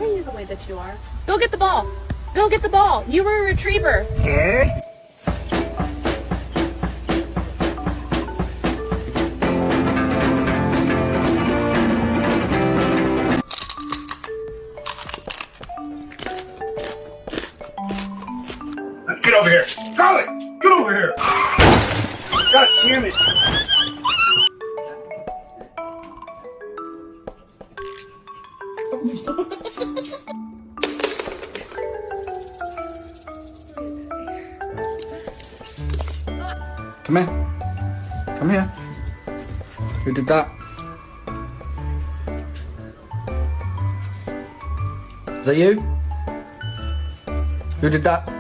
are you the way that you are? Go get the ball. Go get the ball. You were a retriever. Okay. Get over here. Golly, get over here. God damn it. Come here. Come here. Who did that? Is that you? Who did that?